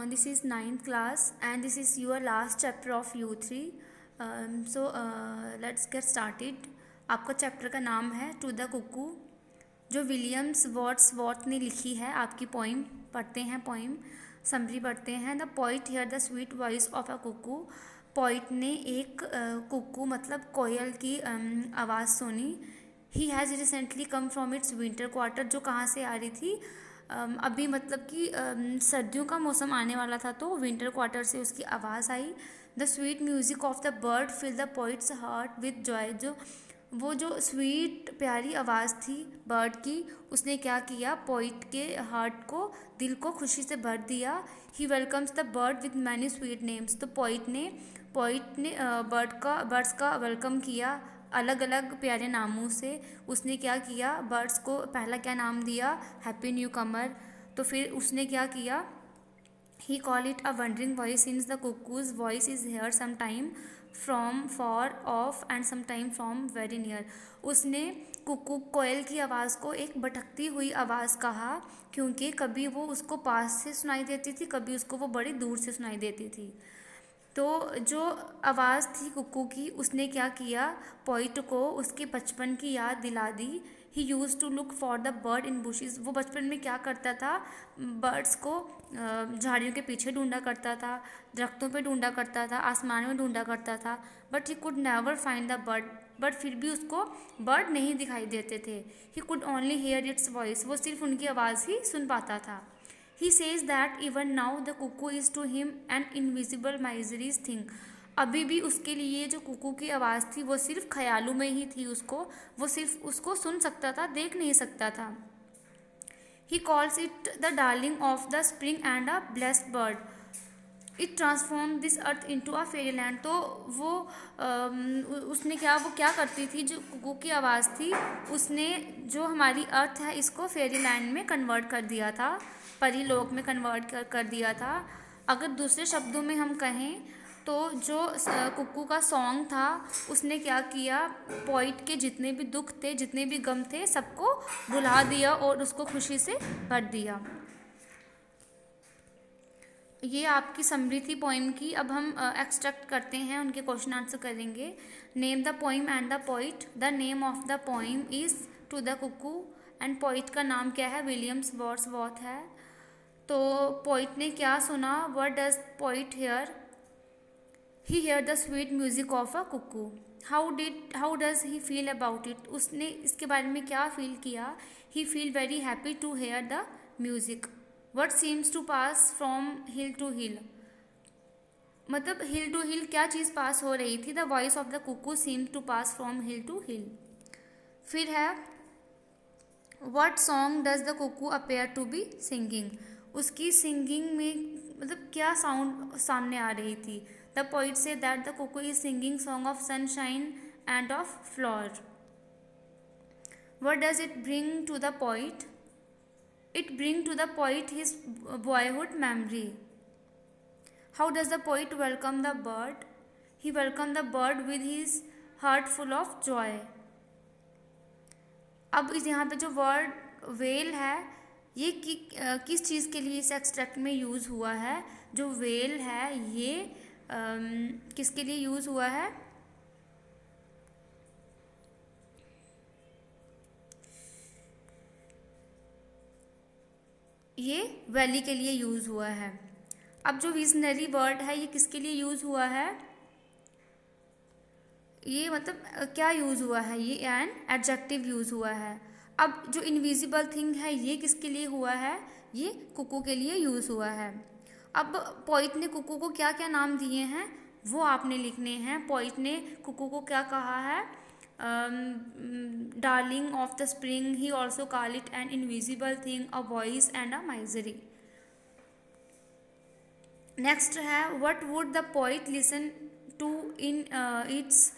This is ninth class and this is your last chapter of U3. Let's get started. आपका chapter का नाम है to the Kuku, जो Williams Wordsworth ने लिखी है। आपकी पोइम पढ़ते हैं, पोइम समरी पढ़ते हैं। The poet hear the sweet voice of a cuckoo. Poet ने एक कुकू मतलब कोयल की आवाज़ सुनी। He has recently come from its winter quarter, जो कहाँ से आ रही थी, अभी मतलब कि सर्दियों का मौसम आने वाला था तो विंटर क्वार्टर से उसकी आवाज़ आई। The sweet music of the bird fill the poet's heart with joy. जो स्वीट प्यारी आवाज़ थी बर्ड की, उसने क्या किया, पोइट के हार्ट को, दिल को खुशी से भर दिया। He welcomes the bird with many sweet names. तो पोइट ने बर्ड्स का वेलकम किया अलग अलग प्यारे नामों से। उसने क्या किया, बर्ड्स को पहला क्या नाम दिया, हैप्पी न्यू कमर। तो फिर उसने क्या किया, he call it a wandering voice since the cuckoo's voice is hear some time from far off and some time from very near. उसने कुकू कोयल की आवाज़ को एक भटकती हुई आवाज़ कहा, क्योंकि कभी वो उसको पास से सुनाई देती थी, कभी उसको वो बड़ी दूर से सुनाई देती थी। तो जो आवाज़ थी कुकू की, उसने क्या किया, पोइट को उसके बचपन की याद दिला दी। He used to look for the bird in bushes. वो बचपन में क्या करता था, बर्ड्स को झाड़ियों के पीछे ढूंढा करता था, दरख्तों पे ढूंढा करता था, आसमान में ढूंढा करता था। But he could never find the bird. But फिर भी उसको बर्ड नहीं दिखाई देते थे। He could only hear its voice. वो सिर्फ उनकी आवाज़ ही सुन पाता था। He says that even now the cuckoo is to him an invisible mysterious thing. अभी भी उसके लिए जो कुकू की आवाज़ थी वो सिर्फ ख्यालों में ही थी। वो सिर्फ उसको सुन सकता था, देख नहीं सकता था। He calls it the darling of the spring and a blessed bird. It transformed this earth into a fairyland. तो वो क्या करती थी, जो कुकू की आवाज़ थी, उसने जो हमारी अर्थ है इसको फेरी लैंड में कन्वर्ट कर दिया था, परी लोक में कन्वर्ट कर दिया था। अगर दूसरे शब्दों में हम कहें तो जो कुकू का सॉन्ग था, उसने क्या किया, पोइट के जितने भी दुख थे, जितने भी गम थे, सबको भुला दिया और उसको खुशी से भर दिया। ये आपकी समरी थी पोइम की। अब हम एक्सट्रैक्ट करते हैं, उनके क्वेश्चन आंसर करेंगे। Name the poem and the poet. The name of the poem is to the cuckoo and poet का नाम क्या है, विलियम्स वर्ड्सवर्थ है। तो पोइट ने क्या सुना, what does poet hear, he hear the sweet music of a cuckoo. How does he feel about it. उसने इसके बारे में क्या फील किया, he feel very happy to hear the music. What seems to pass from hill to hill। मतलब हिल to हिल क्या चीज़ पास हो रही थी, the voice of the cuckoo seem to pass from hill to hill. फिर है what song does the cuckoo appear to be singing. उसकी singing में मतलब क्या साउंड सामने आ रही थी। The poet say that the cuckoo is singing song of sunshine and of flower. What does it bring to the poet, it bring to the poet his boyhood memory. How does the poet welcome the bird, he welcomed the bird with his heart full of joy। अब इस यहाँ पे जो word well है, ये किस चीज़ के लिए इस एक्सट्रैक्ट में यूज़ हुआ है। जो वेल है ये किसके लिए यूज़ हुआ है, ये वैली के लिए यूज़ हुआ है। अब जो विजनरी वर्ड है ये किसके लिए यूज़ हुआ है, ये मतलब क्या यूज़ हुआ है, ये एन एडजेक्टिव यूज़ हुआ है। अब जो इनविजिबल थिंग है ये किसके लिए हुआ है, ये कुकू के लिए यूज़ हुआ है। अब पोइट ने कुकू को क्या क्या नाम दिए हैं वो आपने लिखने हैं। पोइट ने कुकू को क्या कहा है, darling of the spring, he also call it an invisible thing, a voice and a mystery. Next है what would the poet listen to in its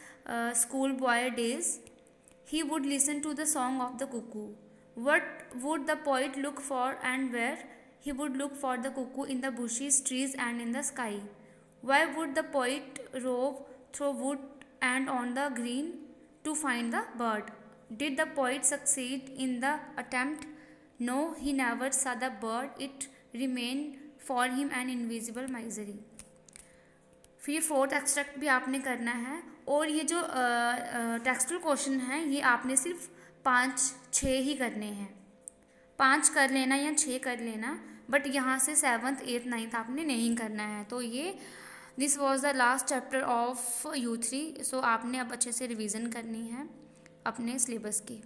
school boy days, he would listen to the song of the cuckoo. What would the poet look for and where, he would look for the cuckoo in the bushes, trees and in the sky। Why would the poet rove through wood and on the green to find the bird? Did the poet succeed in the attempt? No, he never saw the bird. It remained for him an invisible misery. फिर ये fourth extract भी आपने करना है। और ये जो textual question है ये आपने सिर्फ 5-6 ही करने हैं, 5 कर लेना या 6 कर लेना, बट यहाँ से 7th 8th 9th आपने नहीं करना है। तो ये this was the last chapter of U3। सो आपने अब अच्छे से रिवीजन करनी है अपने सिलेबस की।